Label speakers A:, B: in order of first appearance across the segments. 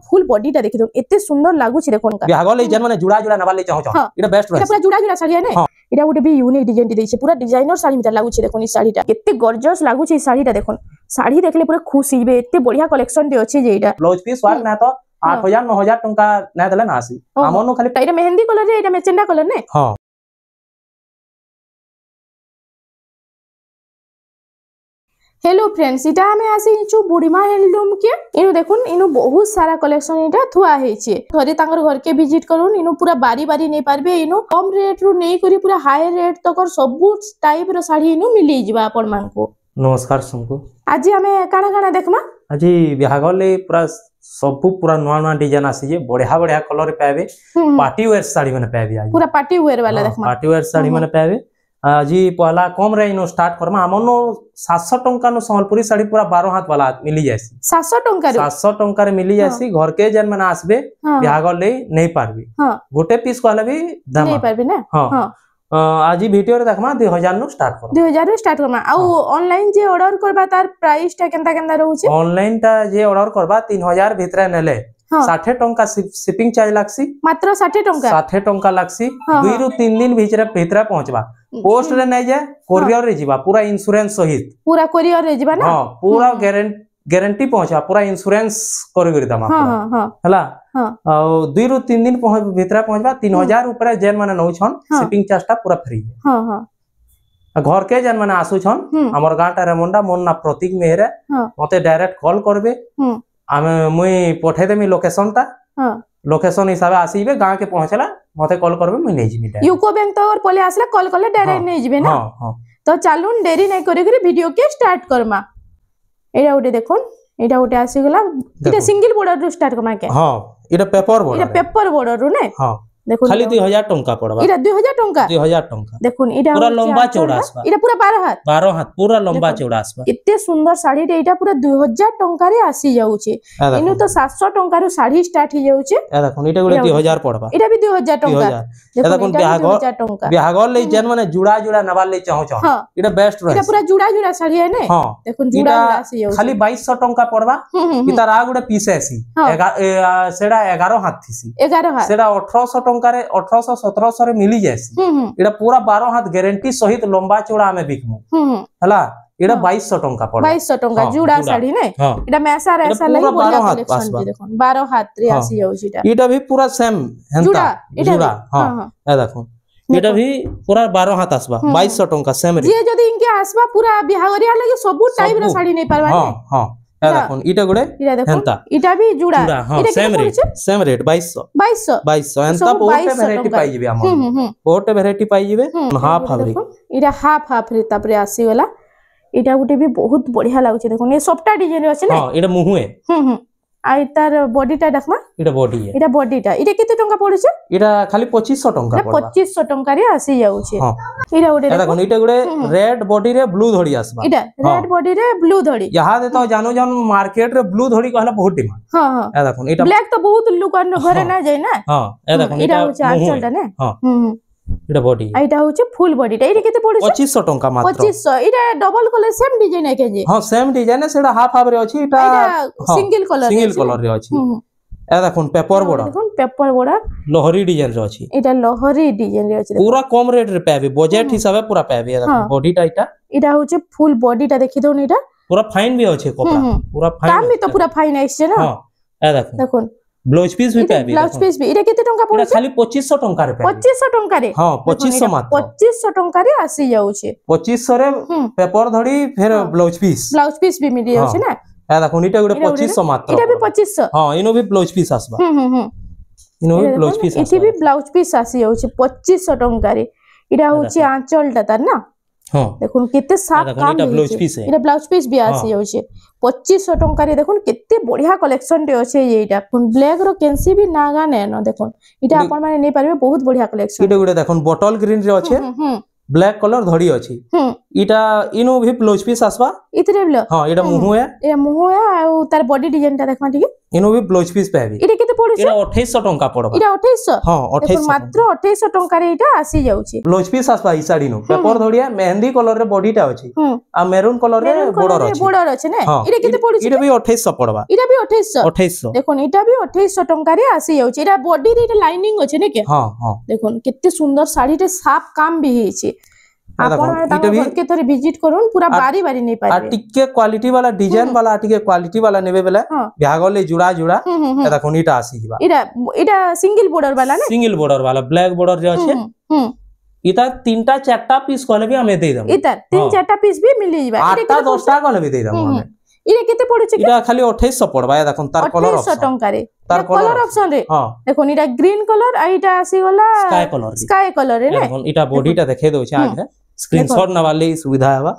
A: Full बॉडीटा देखि दो एते सुंदर लागु छी देखोन का
B: बिहागल ले जन माने जुड़ा जुड़ा नबाल ले चाहो छ इटा बेस्ट रहै
A: पूरा जुड़ा जुड़ा साड़ी है ने इटा गोटे भी यूनिक डिजाइन दै छै पूरा डिजाइनर साड़ी मिटा लागु छी देखोन ई साड़ीटा केते गॉर्जियस लागु छी साड़ीटा देखोन साड़ी देखले पूरा खुश हिबे एते बढ़िया कलेक्शन दे अछि जे इटा
B: ब्लाउज पीस वार ना तो 8000 9000 टंका ना देले ना आसी हमनो खाली
A: इटा मेहंदी कलर रे इटा मेचेंडा कलर ने
B: हां
A: हेलो फ्रेंड्स इटा हमें आसी छु बुढ़ीमा हैंडलूम के इनु देखुन इनु बहुत सारा कलेक्शन इटा थुआ है छे थरे तांगर घर के विजिट करूँ इनु पूरा बारी बारी नहीं पारबे इनु कम रेट रु नहीं करी पूरा हाई रेट तक सब टाइप रो साड़ी इनु मिली जिबा अपन मान को
B: नमस्कार समको
A: आज हमें काना काना देखमा
B: आज बिहागल ले पूरा सब पूरा नवा नवा डिजाइन आसी जे बढ़िया बढ़िया कलर पाबे पार्टी वेयर साड़ी माने पाबे आज पूरा
A: पार्टी वेयर वाला देखमा
B: पार्टी वेयर साड़ी माने पाबे आज पहला कम रे इनो स्टार्ट करमा हमनो 700 टंका नो संबलपुरी साड़ी पूरा 12 हाथ वाला मिली जायसी
A: 700 टंका रे मिली
B: जायसी घर के जन माने आसबे बिहागल ले नहीं पारबी गोटे पीस कहले भी दाम
A: नहीं पारबी ना
B: हां आज वीडियो रे देखमा 2000 नो स्टार्ट करमा
A: 2000 रे स्टार्ट करमा आ ऑनलाइन जे ऑर्डर करबा तार प्राइस टा केनता केनता रहू छै
B: ऑनलाइन टा जे ऑर्डर करबा 3000 भितरे नेले 60 टंका शिपिंग चार्ज लागसी
A: मात्र 60
B: टंका लागसी 2 रु 3 दिन भितरे पहुंचबा पोस्ट रे नै जे कोरियर रे जिबा पूरा इंश्योरेंस सहित
A: पूरा कोरियर रे जिबा ना
B: हां पूरा गारंटी पहुंचा पूरा इंश्योरेंस करि दमा हला आ 2 रु 3 दिन भितरे पहुंचबा 3000 ऊपर जेन माने नौ छन शिपिंग चार्ज टा पूरा फ्री है हां घर के जेन माने आसु छन हमर गांटा रेमुंडा मोन ना प्रतीक मेहरे मते डायरेक्ट कॉल करबे आमे मुई पठे देमी लोकेशन ता लोकेशन हिसाब आसीबे गांव के पहुंचला मते कॉल करबे मुई नै जिमी
A: यूको बैंक तो और पले आसला कॉल करले डायरेक्ट नै जिबे ना तो चालून देरी नै करे करे वीडियो के स्टार्ट करमा एटा उठे देखोन एटा उठे आसी गला एटा सिंगल बॉर्डर रु स्टार्ट करमा के
B: हां एटा पेपर
A: बॉर्डर रु नै
B: हां देखो खाली 2000 टंका पड़बा
A: एटा 2000 टंका देखुन एटा
B: पूरा लंबा चौड़ा आसबा
A: एटा पूरा 12 हाथ
B: पूरा लंबा चौड़ा आसबा
A: इत्ते सुंदर साड़ी रे एटा पूरा 2000 टंका रे आसी जाउ छे इनु तो 700 टंका रो साड़ी स्टार्ट ही जाउ छे
B: ए देखुन एटा गुले 2000 पड़बा
A: एटा भी 2000 टंका
B: देखुन बिहागल ले जन माने जुड़ा जुड़ा नबाल ले चाहो छ एटा बेस्ट रहे
A: एटा पूरा जुड़ा जुड़ा साड़ी है ने देखुन जुड़ा जुड़ा आसी जाउ
B: खाली 2200 टंका पड़बा इतार आ गुडे पीस आसी सेडा 11 हाथ थीसी
A: 11 हाथ
B: सेडा 1800 टंका रे 1800 1700 रे मिली जायसी एटा पूरा 12 हाथ गारंटी सहित लंबा चौड़ा में बिकमु हला एटा 2200 टंका पड़
A: 2200 टंका जुड़ा साड़ी नै एटा मैसा ऐसा लई बोला कलेक्शन दे देखो 12 हाथ रे आसी जाउ छिटा
B: एटा भी पूरा सेम हेंता जुड़ा हां ए देखो एटा भी पूरा 12 हाथ आसबा 2200 टंका सेम रे
A: जे जदी इनके आसबा पूरा बिहागरिया लगे सब टाइप रो साड़ी नै परबा
B: हां हां ए देखो एटा गुडे हेंता
A: एटा भी जुड़ा
B: एटा सेम रेट 2200 हेंता बहुत वैरायटी पाई जिबे हम बहुत वैरायटी पाई जिबे हाफ फैब्रिक
A: एटा हाफ रे तापरे आसी गला एटा गुटे भी बहुत बढ़िया लागुचे देखो ये सबटा डिजाइन अछि ना
B: हां एटा मुहुए
A: आई तार बॉडीटा देखमा
B: एटा बॉडी है
A: एटा बॉडीटा एटा केते टंका पड़े छै
B: एटा खाली 2500 टंका पड़बा
A: 2500 टंका रे आसी जाउ छै एटा गुटे
B: देखो एटा गुटे रेड बॉडी रे ब्लू धड़ी आसबा
A: एटा रेड बॉडी रे ब्लू धड़ी
B: यहा दे तो जानो जान मार्केट रे ब्लू धड़ी कहला बहुत डिमांड
A: हां हां
B: ए देखो एटा
A: ब्लैक तो बहुत लोग घरे ना जाय ना
B: हां ए देखो
A: एटा आंचलटा ने
B: हां एटा बॉडी
A: एटा होचे फुल बॉडीटा एटा केते पड़े
B: 2500 टंका मात्र
A: 2500 एटा डबल कलर सेम डिजाइन है के जे
B: हां सेम डिजाइन है सेडा हाफ हाफ रे अछि एटा
A: सिंगल कलर
B: रे अछि ए देखुन पेपर बॉर्डर
A: देखुन पेपर बॉर्डर
B: लोहरी डिजाइन रे अछि
A: एटा लोहरी डिजाइन रे अछि
B: पूरा कम रेट रे पाबे बजट हिसाबे पूरा पाबे देखुन बॉडीटा
A: एटा होचे फुल बॉडीटा देखि दो एटा
B: पूरा फाइन भी अछि कपड़ा पूरा फाइन
A: काम भी तो पूरा फाइन आइछे ना
B: हां ए देखुन ब्लाउज पीस भी पाबे
A: ब्लाउज पीस भी एटा केते टंका पड़े
B: खाली 2500 टंका रे पाबे
A: 2500 टंका रे
B: हां 2500 मात्र
A: 2500 टंका रे आसी जाउ छे
B: 2500 रे पेपर धड़ी फिर ब्लाउज पीस भी मिली जाउ छे ना ए देखो नीटा गुटे 2500 मात्र
A: एटा भी 2500
B: हां इनो भी ब्लाउज पीस आसबा इनो भी ब्लाउज पीस
A: एटी भी ब्लाउज पीस आसी जाउ छे 2500 टंका रे एटा होची आंचलटा तार ना
B: हां
A: देखुन केते साफ काम
B: एटा ब्लाउज पीस है
A: एटा ब्लाउज पीस भी आसी जाउ छे 2500 टंका रे देखुन केते बढ़िया कलेक्शन रे अछि एटा कोन ब्लैक रो कैंसी भी नागा ने न देखुन एटा अपन माने नै पारबे बहुत बढ़िया कलेक्शन
B: एटा गुटे देखुन बॉटल ग्रीन रे अछि ब्लैक कलर धड़ी अछि इटा इनो भी ब्लाउज पीस आसबा
A: इतरे ब्लो
B: हां एटा मुहु है
A: आ तार बॉडी डिजाइन ता देखमा ठीक
B: इनो भी ब्लाउज पीस पाबी
A: इटा केते पड़ुछ
B: एटा 2800 टंका पड़बा
A: इटा 2800
B: हां 2800
A: मात्र 2800 टंका रे इटा आसी जाउची
B: ब्लाउज पीस आसबा ई साड़ी नो पेपर धोड़िया मेहंदी कलर रे बॉडीटा अछि आ मेरून कलर रे बॉर्डर अछि
A: ने इटा केते पड़ुछ
B: इटा भी 2800 पड़बा
A: इटा भी 2800 देखो इटा भी 2800 टंका रे आसी जाउची इटा बॉडी रे इटा लाइनिंग अछि ने के
B: हां हां
A: देखो केते सुंदर साड़ी रे साफ काम भी हेछि आपण तांग घर के थोड़ी विजिट करून पूरा बारी बारी नहीं पाए
B: आ टिके क्वालिटी वाला डिजाइन वाला टिके क्वालिटी वाला नेबे बेला बिहागले जुड़ा जुड़ा ए देखो नीटा आसी जिबा
A: इटा सिंगल बॉर्डर वाला ना
B: सिंगल बॉर्डर वाला ब्लैक बॉर्डर जे अछि इता तीनटा चारटा पीस कहले भी हमें दे दम
A: इता तीन चारटा पीस भी मिल जिबा
B: आठटा 10टा कहले भी दे दम हमें
A: इरे केते पड़ुछ कि
B: इटा खाली 2800 पड़बा ए देखो तार कलर
A: 2800 टंका रे
B: तार
A: कलर ऑप्शन रे
B: हां
A: देखो इटा ग्रीन कलर आ इटा आसी गला
B: स्काई कलर
A: रे ने
B: देखो इटा बॉडीटा देखे दउ छै आगे स्क्रीनशॉट न वाली सुविधा है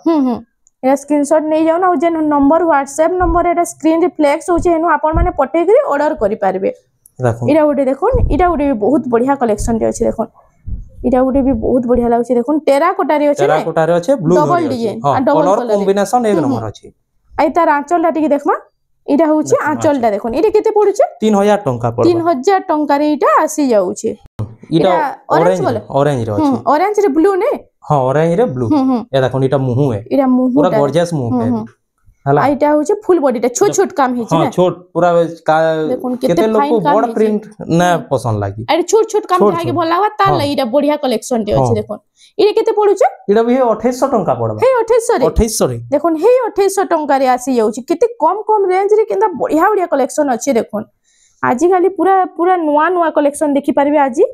A: एरा स्क्रीनशॉट नै जाउ ना जे नंबर व्हाट्सएप नंबर एरा स्क्रीन रे फ्लैक्स होचे एनु आपण माने पठे करी ऑर्डर करि पारबे
B: देखो
A: इरा उडे देखोन इरा उडे बहुत बढ़िया कलेक्शन रे अछि देखोन इरा उडे भी बहुत बढ़िया लागछि देखोन टेराकोटा रे अछि
B: ने टेराकोटा रे अछि ब्लू
A: डबल डिजाइन
B: आ डबल कलर कॉम्बिनेशन एक नंबर अछि
A: आई तार आंचलटा टिके देखमा इरा होछि आंचलटा देखोन इरे केते पड़ुछ
B: 3000 टंका पड़बा
A: 3000 टंका रे इटा आसी जाउछि
B: इटा ऑरेंज रे अछि
A: ऑरेंज रे ब्लू ने
B: हां ऑरेंज रे ब्लू ए देखो इटा मुहु है
A: इरा मुहु
B: पूरा गॉर्जियस मुहु है हला
A: आइटा होचे फुल बॉडीटा छोट छोट काम हिच ना
B: हां छोट पूरा केते लोग को बड़ प्रिंट ना पसंद लागी
A: अरे छोट छोट काम जाके भल लागबा तार लागि इटा बढ़िया कलेक्शन टे अछि देखोन इरे केते पड़ुछ
B: इटा भी 2800 टंका पड़बा
A: हे 2800 रे देखोन हे 2800 टंका रे आसी जाउची केते कम कम रेंज रे केंदा बढ़िया बढ़िया कलेक्शन अछि देखोन आजि खाली पूरा पूरा नुवा नुवा कलेक्शन देखि परबे आजि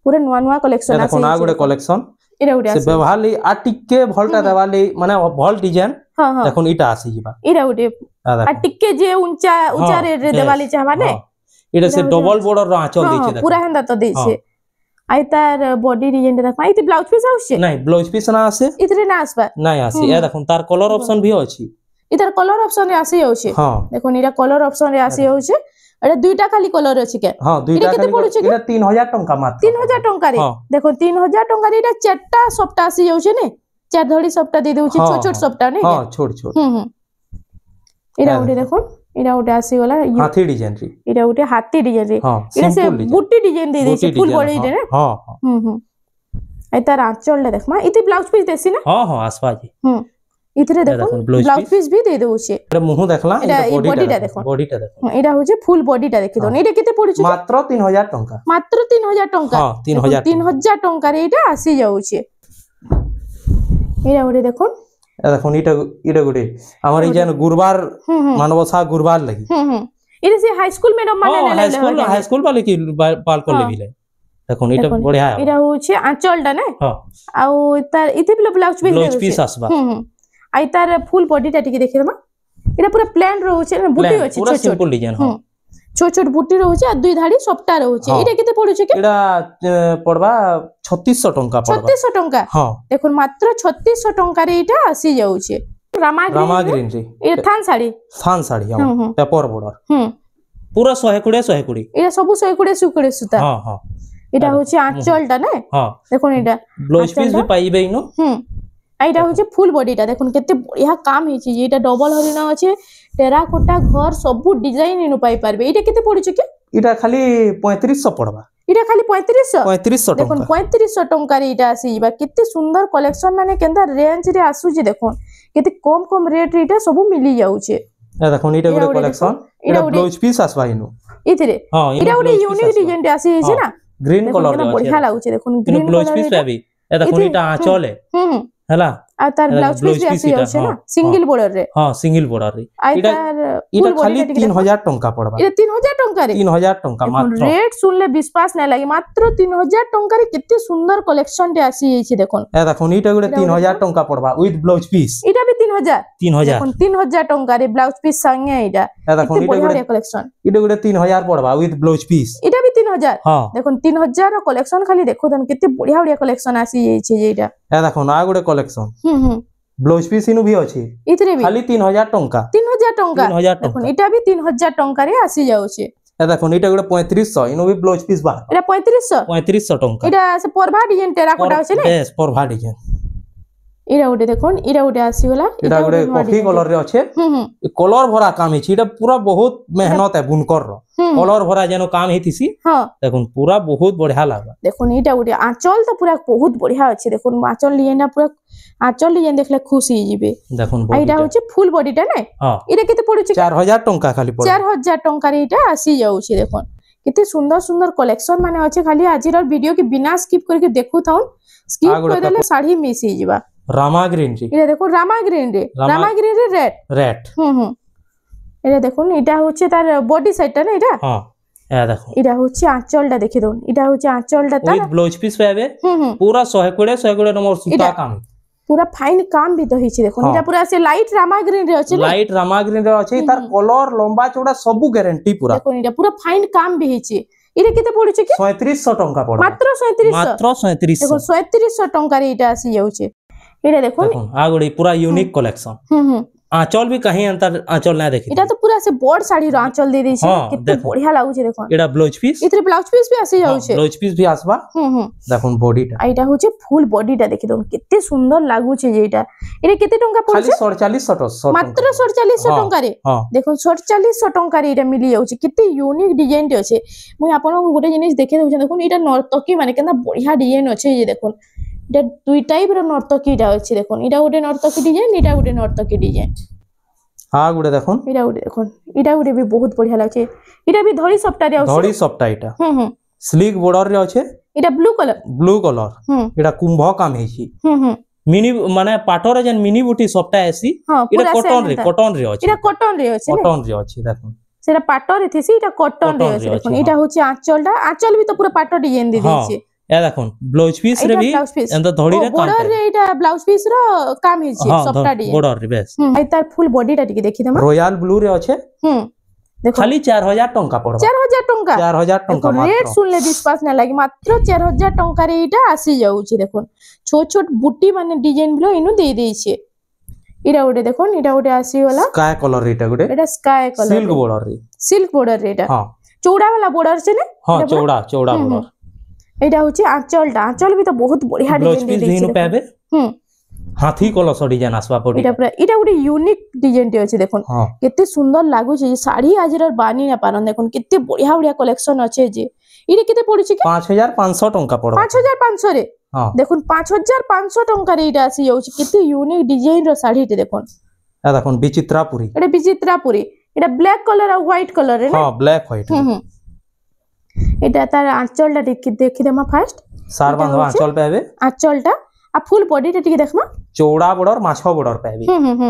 A: पूरा नुवा नुवा कलेक्शन आसी
B: देखोन आ गुडे कलेक्शन
A: इरा उडे
B: से व्यवहार ली आ टिके भलटा देवाली माने भल डिजाइन देखोन इटा आसी जिबा
A: इरा उडे आ टिके जे ऊंचा ऊंचा रे देवाली चाहबा ने
B: इटा से डबल बॉर्डर रो आंचल दै छै
A: पूरा हंदा तो दै छै आई तार बॉडी डिजाइन देखा इते ब्लाउज पीस आउछ
B: नहीं ब्लाउज पीस ना आसे
A: इतरे ना आसबा
B: नहीं आसे ए देखोन तार कलर ऑप्शन भी अछि
A: इधर कलर ऑप्शन रे आसी जाउछ हां देखोन इरा कलर ऑप्शन रे आसी जाउछ अरे दुईटा खाली कलर अछि के
B: हां दुईटा खाली इरा 3000 टंका मात्र
A: 3000 टंका रे देखो 3000 टंका रे इरा चारटा सप्ताह आसी जाउछ ने चार धड़ी सप्ताह दे देउछ छोट छोट सप्ताह ने
B: हां छोट छोट
A: इरा उडे देखो इरा उडे आसी गला
B: हाथी डिजाइन रे
A: इरा उडे हाथी डिजाइन रे इरा से बूटी डिजाइन दे देछि फुल बॉडी रे ने हां ए तार आंचल ले देखमा इते ब्लाउज पीस देसी ना
B: हां हां आसबा जी
A: इतरे देखो ब्लाउज पीस भी दे देउछे
B: एटा मुंह देखला
A: एटा बॉडीटा देखो एटा होजे फुल बॉडीटा देखि दो एटा केते पड़ुछ
B: मात्र 3000 टंका
A: मात्र 3000 टंका
B: हां
A: 3000 टंका रे एटा आसी जाउछे एटा ओडे देखो
B: देखो इटा गुडे हमर ई जन गुरुवार मानवसा गुरुवार लगी
A: इरे से हाई स्कूल मैडम माने ले
B: हाई स्कूल वाले की पाल कर लेबी ले देखो इटा बढ़िया है
A: इरा होछे आंचलटा ने
B: हां
A: आउ तार इते ब्लाउज
B: पीस आसबा
A: आई तार फुल बॉडीटा टिके देखिदमा इरा पूरा प्लेन रहउछे ना बूटी अछि
B: पूरा सिंपल डिजाइन हां
A: छोट छोट बूटी रहउछे आ दुई धाड़ी सप्ता रहउछे इरा केते पड़ुछे के
B: इरा पड़बा 3600 टंका पड़बा
A: 3600 टंका हां देखो मात्र 3600 टंका रे इटा आसी जाउछे रामा ग्रीन रे ए थान साड़ी हां
B: पेपर बॉर्डर पूरा 120
A: इरा सब 120 सुता
B: हां हां
A: इटा होचे आंचलटा ने
B: हां
A: देखो इटा
B: ब्लाउज पीस भी पाइबे इनो
A: आइटा होचे फुल बॉडीटा देखुन केते बढ़िया काम हेची एटा डबल हरिना अछि टेराकोटा घर सब डिजाइन इनु पाई पारबे एटा केते पड़ुछ के
B: इटा खाली 3500 पड़बा
A: इटा खाली 3500
B: टंका
A: देखुन 3500 टंका रे इटा आसीबा केते सुंदर कलेक्शन माने केंदा रेंज रे आसुची देखुन केते कम कम रेट रे इटा सब मिली जाउछे
B: ए देखुन इटा गुडे कलेक्शन इटा ब्लाउज पीस आसबा इनु
A: इतरे हां इटा गुडे यूनिक डिजाइन रे आसी हेचे ना
B: ग्रीन कलर रे
A: बढ़िया लागुचे देखुन
B: ग्रीन ब्लाउज पीस पाबी ए देखुन इटा आंचल है हला
A: आ तार ब्लाउज पीस भी आसी जाउछे ना सिंगल बॉर्डर रे
B: हां सिंगल बॉर्डर रे इटा खाली 3000 टंका पड़बा
A: इटा 3000 टंका रे
B: 3000 टंका मात्र
A: रेट सुनले विश्वास नै लागि मात्र 3000 टंका रे केते सुंदर कलेक्शन रे आसी हेछि देखोन
B: ए देखोन इटा गुडे 3000 टंका पड़बा विथ ब्लाउज पीस
A: इटा भी 3000 देखोन 3000 टंका रे ब्लाउज पीस संगे इटा
B: ए देखोन इटा गुडे
A: कलेक्शन
B: इटा गुडे 3000 पड़बा विथ ब्लाउज पीस
A: इटा भी 3000 हां देखोन 3000 रो कलेक्शन खाली देखो दन केते बढ़िया बढ़िया कलेक्शन आसी हेछि एटा
B: ए देखोन आ गुडे कलेक्शन ब्लाउज पीस इनु भी अछि
A: इतरे भी
B: खाली 3000 टंका
A: 3000 टंका देखोन इटा भी 3000 टंका रे आसी जाउछे
B: ए देखोन इटा गुडे 3500 इनु भी ब्लाउज पीस बा
A: इटा 3500
B: टंका
A: इटा से परभा डिजाइन टेराकोटा अछि ने
B: बेस परभा डिजाइन
A: इरा उडे देखोन इरा उडे आसी गला
B: इटा गुडे कॉफी कलर रे अच्छे कलर भरा काम हिची इटा पूरा बहुत मेहनत है बुनकर रो कलर भरा जेनो काम हितिसी
A: हां
B: देखोन पूरा बहुत बढ़िया लागबा
A: देखोन इटा उडे आंचल तो पूरा बहुत बढ़िया अछि देखोन आंचल लिए ना पूरा आंचल लिए देखले खुश ही जिबे
B: देखोन
A: इटा होचे फुल बॉडीटा नै
B: हां
A: इरा केते पडुची
B: 4000 टंका खाली पड़
A: 4000 टंका रे इटा आसी जाउची देखोन केते सुंदर सुंदर कलेक्शन माने अछि खाली आजिर वीडियो के बिना स्किप करके देखु थाउन स्किप कर देले साड़ी मिस ही जिबा
B: रामा ग्रीन जी
A: इरा देखो रामा ग्रीन रे रेड इरा देखो इटा होचे तार बॉडी साइडटा ना इटा
B: हां ए देखो
A: इरा होचे आंचलटा देखि दोन इटा होचे आंचलटा ता
B: विथ ब्लाउज पीस पे पूरा 120 नंबर सूता काम
A: पूरा फाइन काम भी तो हिची देखो इटा पूरा से लाइट रामा ग्रीन रे अछि
B: लाइट रामा ग्रीन रे अछि तार कलर लंबा चौड़ा सब गारंटी पूरा
A: देखो इटा पूरा फाइन काम भी हिची इरे केते पडुची कि
B: 3700 टंका पड़
A: मात्र 3700
B: मात्र 3700
A: देखो 3700 टंका रे इटा आसी जाउचे इरे देखो
B: आ गोडी पूरा यूनिक कलेक्शन आंचल भी कहीं अंतर आंचल ना देखि
A: इटा तो पूरा से बॉड साड़ी रो आंचल दे दै छै कितने बढ़िया लागु छै देखो
B: एडा ब्लाउज पीस
A: इतरे ब्लाउज पीस भी आसी जाउ छै
B: ब्लाउज पीस भी आसबा देखो बॉडीटा
A: आइटा होचे फुल बॉडीटा देखि दोन कितने सुंदर लागु छै जेटा इरे केते टंका पड़ छै
B: खाली 4700
A: मात्र 4700 टंका रे देखो 4700 टंका रे इटा मिली जाउ छै कितने यूनिक डिजाइन रे छै मुई आपन को गोटे जिनिस देखे दउ छै देखो इटा नर्तकी माने केना बढ़िया डिजाइन अछि जे देखो इटा दुई टाइप रो नर्तकीटा अछि देखो इटा गोटे नर्तकी डिजाइन इटा गोटे नर्तकी डिजाइन
B: हां गुडे देखो
A: इटा गुडे भी बहुत बढ़िया लागछे इटा भी धड़ी सप्ता रे आउछ
B: धड़ी सप्ता इटा स्लीक बॉर्डर रे अछि
A: इटा ब्लू कलर
B: इटा कुंभ काम हेछि मिनी माने पाटो रे जन मिनी बूटी सप्ता एसी इटा कॉटन रे अछि
A: इटा कॉटन रे
B: अछि देखो
A: सेटा पाटो रे थिसी इटा कॉटन रे अछि देखो इटा होछि आंचल भी तो पूरा पाटो डिजाइन दे दै छै
B: ए देखो ब्लाउज पीस रे भी एंद धड़ी रे काम
A: बॉर्डर रे इटा ब्लाउज पीस रो काम हे छै सप्ता डिजाइन
B: बॉर्डर रे बेस
A: आई तार फुल बॉडीटा टिके देखि देमा
B: रॉयल ब्लू रे अछि देखो खाली 4000 टंका पड़बा 4000 टंका मात्र
A: रेट सुनले विश्वास ना लागी मात्र 4000 टंका रे इटा आसी जाउ छै देखो छोट छोट बूटी माने डिजाइन ब्लो इनु दे दै छै इरा उडे देखो इटा उडे आसी वाला
B: स्काई कलर रे इटा गुडे
A: एटा स्काई कलर सिल्क बॉर्डर रे इटा हां चौड़ा वाला बॉर्डर छै ने
B: हां चौड़ा बॉर्डर
A: एटा होची आंचल भी तो बहुत बढ़िया डिजाइन दे दै छै
B: हाथी कलर डिजाइन आसबा पड़ी
A: इटा गुडे यूनिक डिजाइन टे अछि देखोन केते सुंदर लागु छै साड़ी आजिर बानी ना पारन देखोन केते बढ़िया बढ़िया कलेक्शन अछि जे इरे केते पडु छै कि
B: 5500 टंका पड़ो
A: 5500 रे देखोन 5500 टंका रे इटा आसी जाउ छै केते यूनिक डिजाइन रो साड़ी टे देखोन
B: आ देखोन विचित्रापुरी
A: एटा ब्लैक कलर और व्हाइट कलर रे ना
B: हां ब्लैक व्हाइट
A: एटा तार आंचलटा देखि देमा फास्ट
B: सार बांधवा आंचल पे आबे
A: आंचलटा आ फुल बॉडीटा टिके देखमा
B: चौड़ा बॉर्डर माछो बॉर्डर पे आबे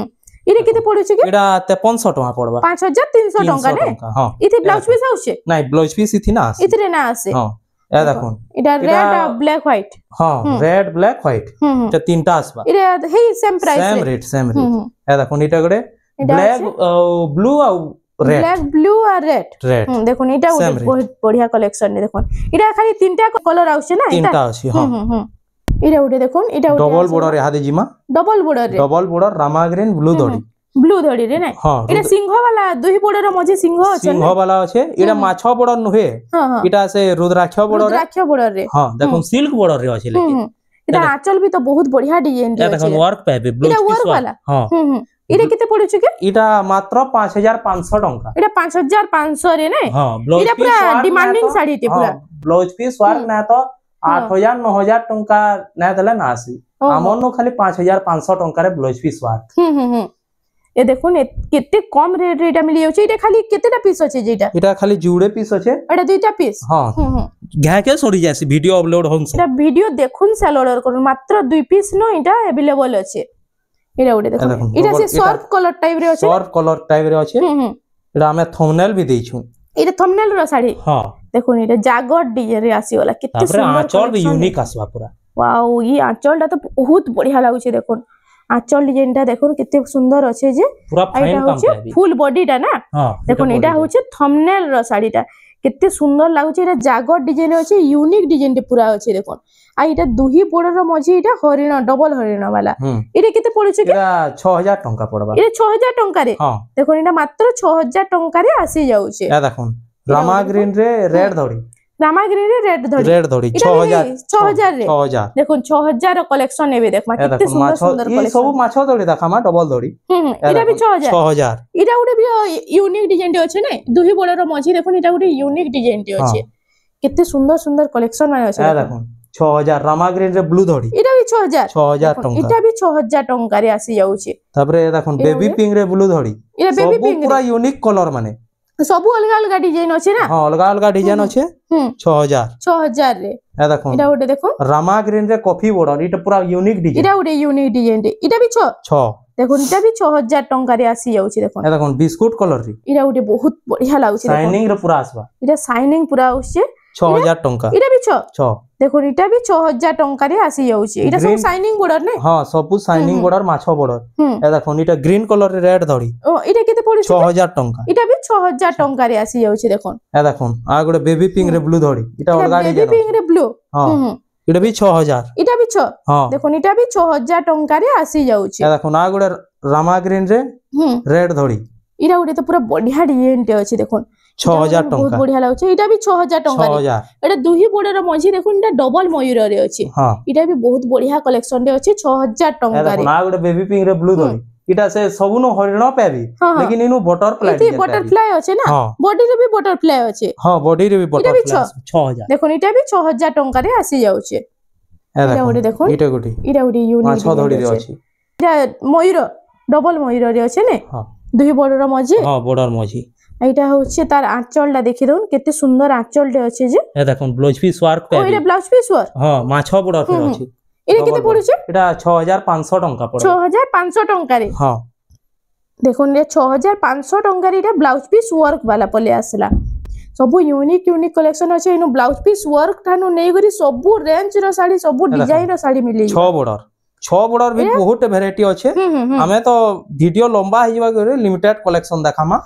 A: इरे केते पडु छै कि
B: एटा 5300 टका पड़बा
A: 5300 टका ने हां इथे ब्लाउज पीस आउछे
B: नै ब्लाउज पीस इथि ना आसे
A: इथरे ना आसे
B: हां ए देखो
A: एटा रेड और ब्लैक व्हाइट
B: हां रेड ब्लैक व्हाइट ते तीनटा आसबा
A: इरे हे सेम प्राइस
B: सेम रेट ए देखो इटा गडे ब्लैक ब्लू और रेड
A: ब्लैक ब्लू और रेड देखो इटा बहुत बढ़िया कलेक्शन ने देखो इटा खाली तीनटा कलर आउछे ना
B: तीनटा अछि हां
A: इटा उडे देखो इटा
B: डबल बॉर्डर यहा दे जिमा
A: double border
B: Rama green
A: blue धड़ी रे ना इटा सिंह वाला दुही बॉर्डर रो मजे सिंह अछि
B: सिंह वाला अछि इटा माछो बॉर्डर नुहे इटा से रुद्राक्ष बॉर्डर
A: रे
B: हां देखो सिल्क बॉर्डर रे अछि लेकिन
A: इटा आंचल भी तो बहुत बढ़िया डिजाइन रे
B: अछि देखो वर्क पे ब्लाउज पीस वाला
A: हां इरे केते पडु छै के
B: इटा मात्र 5500 टंका
A: इटा 5500 रे नै
B: हां ब्लाउज
A: इटा पूरा डिमांडिंग साड़ी टे पूरा
B: ब्लाउज पीस वर्क ना तो 8000 9000 टंका ना देला ना आसी हमनो खाली 5500 टंका रे ब्लाउज पीस वर्क
A: ए देखो ने केते कम रेट रे इटा मिली जाउ छै इटा खाली केतेटा पीस अछि जेटा
B: इटा खाली जुड़े पीस अछि
A: एटा दुईटा पीस
B: हां घा के सरी जासी वीडियो अपलोड होन
A: इटा वीडियो देखुन से ऑर्डर करू मात्र दुई पीस नो इटा अवेलेबल अछि इटा उडे देखो इटा से सर्फ कलर टाइप रे अछि
B: इटा हमें थंबनेल भी देइ छु
A: इटा थंबनेल रो साड़ी
B: हां
A: देखो इटा जागोट डिजाइन रे आसी वाला कितने सुंदर
B: आंचल भी यूनिक आसबा पूरा
A: वाओ ये आंचलटा तो बहुत बढ़िया लागु छै देखो आंचल डिजाइनटा देखो कितने सुंदर अछि जे
B: पूरा फाइन काम पे
A: फुल बॉडीटा ना देखो इटा होचे थंबनेल रो साड़ीटा कितने सुंदर लागु छै एटा जागोट डिजाइन अछि यूनिक डिजाइन टे पूरा अछि देखो आ इटा दुही बॉर्डर रो मझी इटा हरिण डबल हरिण वाला इरे केते पडु छै
B: इटा 6000 टंका पड़बा
A: इरे 6000 टंका रे देखो इटा मात्र 6000 टंका रे आसी जाउ छै
B: ए देखो रामा ग्रीन रे रेड धड़ी
A: रामा ग्रीन रे रेड धड़ी 6000 रे
B: 6000
A: देखो 6000 रो कलेक्शन एबे देखमा कितने सुंदर सुंदर
B: कलेक्शन। ये सब माछ धड़ी देखामा डबल धड़ी
A: इटा भी
B: 6000
A: इटा गुटे भी यूनिक डिजाइन टे अछि ने दुही बड़र मझी देखो इटा गुटे यूनिक डिजाइन टे अछि कितने सुंदर सुंदर कलेक्शन माने अछि
B: देखो 6000 रामा ग्रीन रे ब्लू धड़ी
A: इटा भी 6000
B: टंका
A: इटा भी 6000 टंका रे आसी जाउछि।
B: तबरे देखो बेबी पिंक रे ब्लू धड़ी
A: इटा बेबी पिंक
B: पूरा यूनिक कलर माने
A: सब अलग अलग डिजाइन अछि ना
B: हां अलग अलग डिजाइन अछि 6000
A: रे
B: देखो
A: इटा गुटे देखो
B: रामा ग्रीन रे कॉफी बॉर्डर इटा पूरा यूनिक डिजाइन
A: इटा गुटे यूनिक डिजाइन रे इटा भी 6 देखो इटा भी 6000 टंका रे आसी जाउछि देखो
B: देखो बिस्कुट कलर रे
A: इटा गुटे बहुत बढ़िया लागुछि देखो
B: शाइनिंग रे पूरा आसबा
A: इटा शाइनिंग पूरा आउछि
B: 6000 टंका
A: इटा भी 6 देखो इटा भी 6000 टंका रे आसी जाउछि इटा सब शाइनिंग बॉर्डर ने हां
B: सब शाइनिंग बॉर्डर माछो बॉर्डर ए देखो इटा ग्रीन कलर रे रेड धड़ी
A: ओ इटा केते पड़ी
B: 6000 टंका
A: इटा भी 6000 टंका रे आसी जाउछि देखो
B: ए देखो आ गुटे बेबी पिंक रे ब्लू धड़ी इटा अलगा डिजाइन
A: बेबी पिंक रे ब्लू
B: हां इटा भी 6000
A: इटा भी 6 देखो इटा भी 6000 टंका रे आसी जाउछि
B: ए देखो आ गुटे रामा ग्रीन रे रेड धड़ी
A: इटा गुटे तो पूरा बढ़िया डिजाइन टे अछि देखो
B: 6000 टंका
A: बहुत बढ़िया लागछ इटा भी 6000 टंका एटा दुही बॉर्डर मझी देखो इटा डबल मयूर रे अछि इटा भी बहुत बढ़िया कलेक्शन रे अछि 6000 टंका रे
B: ना गुटे बेबी पिंक रे ब्लू धड़ी इटा से सबनो हरिण पेबी लेकिन इनु बटरफ्लाई
A: अछि ना बॉडी रे भी बटरफ्लाई अछि
B: हां बॉडी रे भी बटरफ्लाई 6000
A: देखो इटा भी 6000 टंका रे आसी जाउछि इटा गुटे देखो इटा गुटे यूनिक
B: माछ धड़ी रे अछि
A: इटा मयूर डबल मयूर रे अछि ने दुही बॉर्डर मझी
B: हां बॉर्डर मझी
A: एटा होछि तार आंचलटा देखि दउन केते सुंदर आंचलटे अछि जे
B: ए देखन ब्लाउज पीस वर्क पे
A: ओइरे ब्लाउज पीस वर्क
B: हां माछो बॉर्डर पे अछि
A: इरे केते पड़ुछि
B: एटा 6500 टंका पड़ो
A: 6500 टंका रे
B: हां
A: देखुन रे 6500 टंका रे एटा ब्लाउज पीस वर्क वाला पले आसला सब यूनिक कलेक्शन अछि इनो ब्लाउज पीस वर्क थानु नै गरी सब रेंज रो साड़ी सब डिजाइन रो साड़ी मिली
B: 6 बॉर्डर भी बहुत वैरायटी अछि हमें तो वीडियो लंबा हो जबा करे लिमिटेड कलेक्शन देखामा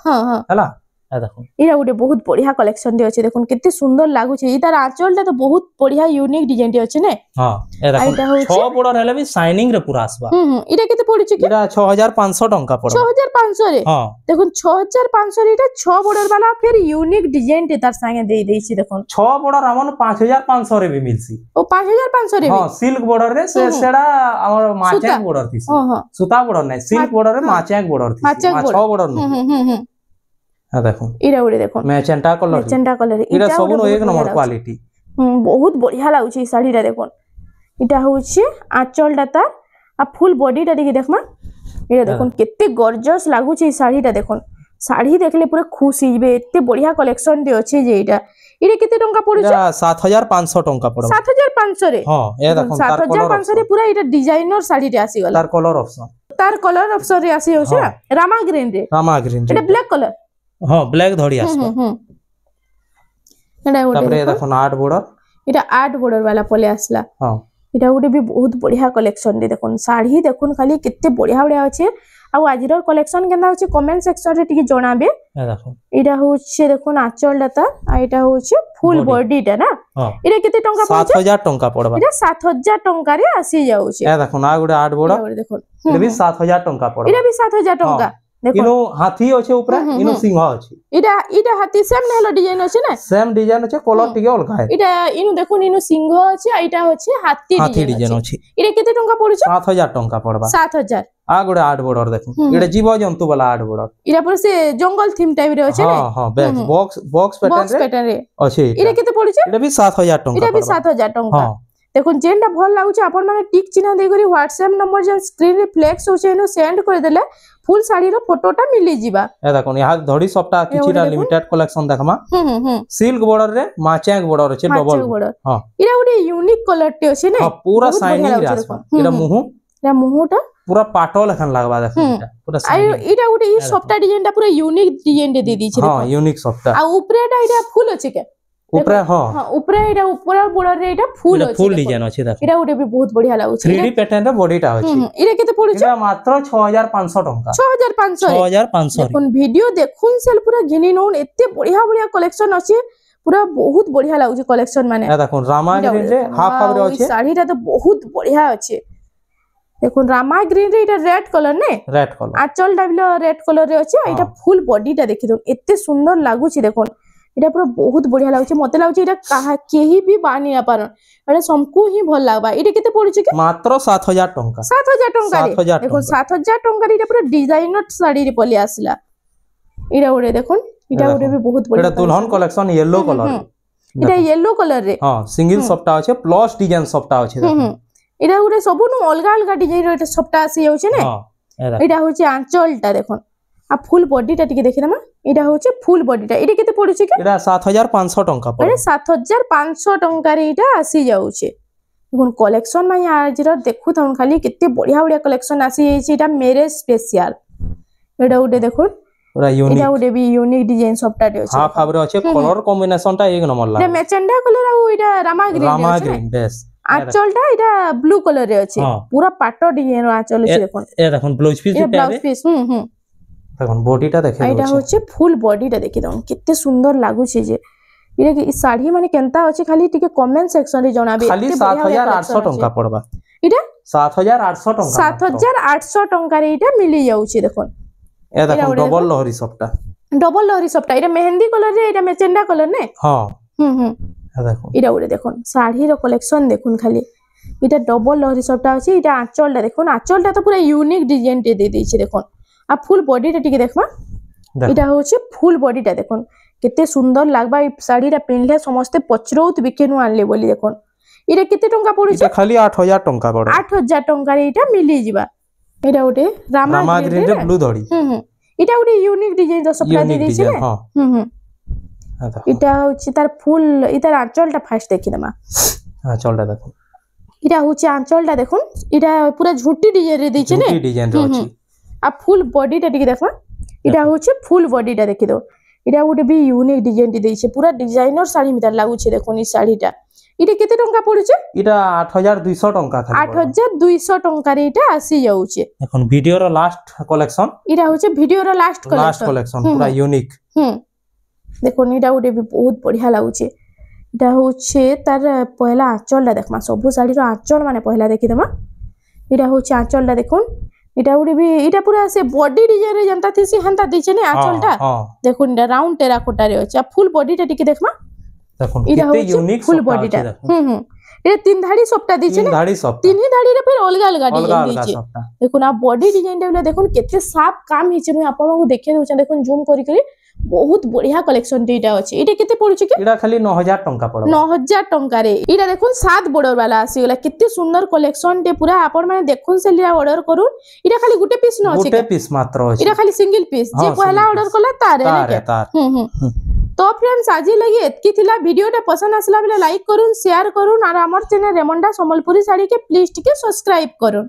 B: हला आ देखो
A: इरा गुटे बहुत बढ़िया कलेक्शन दे अछि देखुन केते सुंदर लागु छै इ तार आंचलटा तो बहुत बढ़िया यूनिक डिजाइन दे अछि ने
B: हां ए देखो 6 बॉर्डर हेले भी शाइनिंग रे पूरा आसबा
A: इरा केते पड़ी छै
B: इरा 6500 टंका पड़ो
A: 6500 रे हां देखुन 6500 रे इटा 6 बॉर्डर वाला फिर यूनिक डिजाइन ते तार संगे दे दै छी देखुन 6
B: बॉर्डर हमन 5500 रे भी मिलसी
A: ओ 5500 रे
B: हां सिल्क बॉर्डर रे से सेडा हमर माचेक बॉर्डर थिसी सुता बॉर्डर नै सिल्क बॉर्डर रे माचेक बॉर्डर थिसी 6 बॉर्डर न आ देखो
A: इरा उडे देखो
B: मैचेंटा कलर इरा सबनो एक नंबर क्वालिटी
A: बहुत बढ़िया लागु छै साड़ी रा देखो इटा होछि आंचल डाता आ फुल बॉडी टा देखि देखमा इरा देखो केते गॉर्जियस लागु छै साड़ी टा देखो साड़ी देखले पूरा खुश हिबे एते बढ़िया कलेक्शन दे अछि जे इटा इरे केते टंका पड़ु छै
B: 7500 टंका पड़ो
A: 7500 रे हां
B: ए देखो
A: 7500 रे पूरा इटा डिजाइनर साड़ी रे आसी गला तार कलर ऑप्शन रे आसी हो छै रामा ग्रीन रे इटा ब्लैक कलर
B: हां ब्लैक धड़ी आसबा
A: एटा
B: तबरे देखो 8 बॉर्डर
A: इटा 8 बॉर्डर वाला पले आसला हां इटा गुटे भी बहुत बढ़िया कलेक्शन दे देखोन साड़ी देखोन खाली कितने बढ़िया बढ़िया अछि आ आजिर कलेक्शन केना अछि कमेंट सेक्शन रे टिके जणाबे ए देखो इटा होछि देखोन आंचल डाता आ इटा होछि फुल बॉडी टा ना इरे केते टंका पड़छ
B: 7000 टंका पड़बा
A: इटा 7000 टंका रे आसी जाउ छै
B: ए देखोन आ गुटे 8 बॉर्डर देखो इरे भी 7000 टंका पड़बा
A: इरे भी 7000 टंका
B: इनो हाथी अछि ऊपर इनो सिंह अछि
A: इटा हाथी सेम नेलो डिजाइन अछि ना
B: सेम डिजाइन अछि कलर टिके अलगा है
A: इटा इनो देखुन इनो सिंह अछि आ इटा अछि हाथी डिजाइन अछि इरे केते टंका पड़छ
B: 7000 टंका पड़बा
A: 7000
B: आ गुटे 8 बॉर्डर देखो इडे जीव जंतु वाला 8 बॉर्डर
A: इरा पर से जंगल थीम टाइप रे अछि ना
B: हां हां बॉक्स पैटर्न रे अछि
A: इरे केते पड़छ
B: इडे भी 7000 टंका
A: इरे भी 7000 टंका देखुन जेनटा भल लागु छै आपन माने टिक चिन्ह दे करी WhatsApp नंबर जे स्क्रीन रे फ्लेक्स हो छै एनो सेंड कर देले फुल साड़ी रो फोटोटा मिली जिबा
B: ए देखो यहां धड़ी सबटा किछिटा लिमिटेड कलेक्शन देखमा सिल्क बॉर्डर रे माचेक बॉर्डर छै डबल
A: हां इरा गुटे यूनिक कलर टे छै ने
B: हां पूरा शाइनिंग रे आसबा इरा
A: मुहुटा
B: पूरा पाटो लखन लागबा देखो पूरा
A: शाइनिंग इरा गुटे ई सबटा डिजाइन टा पूरा यूनिक डिजाइन दे दी छै
B: हां यूनिक सबटा
A: आ ऊपरेटा इरा फुल अछि के
B: ऊपर हां
A: ऊपर एटा ऊपर बॉर्डर रे एटा फुल अछि
B: फुल डिजाइन अछि देखो
A: इरा गुटे भी बहुत बढ़िया लागु छै
B: 3D पैटर्न रे बॉडीटा अछि
A: इरा केते पड़ु छै
B: इरा मात्र 6500 टंका 6500
A: देखुन वीडियो देखुन सेल पूरा घिनी नउन एते बढ़िया बढ़िया कलेक्शन अछि पूरा बहुत बढ़िया लागु छै कलेक्शन माने
B: ए देखुन रामा ग्रीन रे हाफ हाफ रे अछि
A: साड़ी रा तो बहुत बढ़िया अछि देखुन रामा ग्रीन रे इटा रेड कलर ने
B: रेड कलर
A: आंचल डाबलो रेड कलर रे अछि इटा फुल बॉडी टा देखि दो एते सुंदर लागु छै देखुन এটা পুরো বহুত বঢ়িয়া লাগুছে মতে লাগুছে এটা কেহি भी বানি না পারন এটা সমকু হি ভাল লাগবা এটা কেতে পড়ুছে কি
B: মাত্র 7000 টঙ্কা
A: 7000 টঙ্কা দেখুন 7000 টঙ্কা এটা পুরো ডিজাইনার শাড়ি রে পলি আসলা এটা ওরে দেখুন এটা ওরে भी বহুত বঢ়িয়া
B: এটা দুলহন কালেকশন ইয়েলো কালার
A: এটা ইয়েলো কালার রে
B: হ্যাঁ সিঙ্গেল সবটা আছে প্লাস ডিজাইন সবটা আছে
A: এটা ওরে সবুনু অলগা অলগা ডিজাইন এটা সবটা আসি যাচ্ছে না এটা হচ্ছে আঁচলটা দেখুন আর ফুল বডিটা টিকে দেখি দামা এটা হচ্ছে ফুল বডিটা এটা কেতে পড়ুছে কি
B: এটা 7500 টঙ্কা পড়ে
A: এটা 7500 টঙ্কারে এটা আসি যাচ্ছে দেখুন কলেকশন মানে আজর দেখু থাকুন খালি কেতে বঢ়িয়া বঢ়িয়া কলেকশন আসি যাইছে এটা ম্যারেজ স্পেশাল এটা উঠে দেখুন
B: পুরা ইউনিক
A: এটা উঠে বি ইউনিক ডিজাইন সবটা আছে
B: হাফ হাফ রে আছে কালার কম্বিনেশনটা এক নম্বর লাগে
A: এটা মেচেন্ডা কালার আর এটা রামা
B: গ্রিন বেশ
A: আঁচলটা এটা ব্লু কালার রে আছে পুরা পাটো ডিজাইন আঁচল আছে দেখুন
B: এ দেখুন ব্লাউজ পিস
A: এটা ব্লাউজ পিস
B: দেখুন বডিটা দেখে
A: এটা হচ্ছে ফুল বডিটা দেখি দাও কেতে সুন্দর লাগুছে যে এটা কি শাড়ি মানে কেনতা আছে খালি টিকে কমেন্ট সেকশন রে জনাবে
B: খালি 7800 টঙ্কা পড়বা
A: এটা
B: 7800 টঙ্কা
A: 7800 টঙ্কা রে এটা মিলি যাଉଛି দেখুন
B: এ দেখুন ডবল লহরি সবটা
A: এটা মেহেন্দি কালার রে এটা মেচেন্ডা কালার নে
B: হ্যাঁ এ দেখুন
A: এটা ওরে দেখুন শাড়ির কালেকশন দেখুন খালি এটা ডবল লহরি সবটা আছে এটা আঁচলটা দেখুন আঁচলটা তো পুরো ইউনিক ডিজাইন তে দিয়ে দিয়েছে দেখুন আর ফুল বডিটা টিকে দেখবা এটা হচ্ছে ফুল বডিটা দেখুন কেতে সুন্দর লাগবা এই শাড়িটা পিনলে সমস্তে পচরৌত বিকেনু আনলে বলি দেখুন এটা কেতে টঙ্কা পড়ুছে
B: এটা খালি 8000 টঙ্কা পড়ে
A: 8000 টঙ্কারে এটা মিলি ଯିବା এটা ওটে রামা
B: গ্রিন রে ব্লু ধড়ি
A: এটা ওটে ইউনিক ডিজাইন তো সবটা দিয়ে দিয়েছে না এটা হচ্ছে তার ফুল এটার আঁচলটা ফার্স্ট দেখি দেমা
B: আঁচলটা দেখুন
A: এটা হচ্ছে আঁচলটা দেখুন এটা পুরো ঝুটি ডিজাইন রে দিয়েছে না
B: ঝুটি ডিজাইন রে আছে
A: আর ফুল বডিটা টিকে দেখো এটা হচ্ছে ফুল বডিটা দেখি দাও এটা ওটে বি ইউনিক ডিজাইন টি দিয়েছে পুরা ডিজাইনার শাড়ি মিটার লাগুছে দেখুন এই শাড়িটা এটা কেতে টঙ্কা পড়ুছে
B: এটা 8200 টঙ্কা খালি
A: 8200 টঙ্কারে এটা আসি যাচ্ছে
B: এখন ভিডিওর লাস্ট কালেকশন
A: এটা হচ্ছে ভিডিওর লাস্ট
B: কালেকশন পুরা ইউনিক
A: দেখুন এটা ওটে বি বহুত বঢ়িয়া লাগুছে এটা হচ্ছে তার পয়লা আঁচলটা দেখমা সবু শাড়ির আঁচল মানে পয়লা দেখি দেমা এটা হচ্ছে আঁচলটা দেখুন এটা ওটে বি এটা পুরা সে বডি ডিজাইন রে জনতা থিসি হান্তা দিছে না আঁচলটা দেখুন এটা রাউন্ড টেরাকোটা রে আছে আর ফুল বডিটা টিকে দেখমা
B: দেখুন কেতে ইউনিক
A: ফুল বডিটা এটা তিন ধাড়ি সবটা দিছে না তিনই ধাড়ি রে ফের অলগা অলগা ডিজাইন দিছে দেখুন আর বডি ডিজাইনটা বলে দেখুন কেতে সাফ কাম হিছে মই আপনাଙ୍କୁ দেখে দউছে দেখুন জুম করি করি বহুত বঢ়িয়া কালেকশন টিটা আছে এটা কেতে পড়ুছে কি
B: এটা খালি 9000 টঙ্কা পড়বে
A: 9000 টঙ্কা রে এটা দেখুন 7 বর্ডর वाला আসি গলা কেতে সুন্দর কালেকশন তে পুরা আপন মানে দেখুন সে লিয়া অর্ডার করুন এটা খালি গুটে পিস ন আছে
B: গুটে পিস মাত্র আছে
A: এটা খালি সিঙ্গেল পিস যে পহলা অর্ডার কলা তারে तो फ्रेंड्स आज लगी एतकी थिला वीडियोटा पसंद आसला बेले लाइक करूँ शेयर करूँ और आमर चैनल रेमंडा संबलपुरी साड़ी के प्लीज टिके सब्सक्राइब करूँ।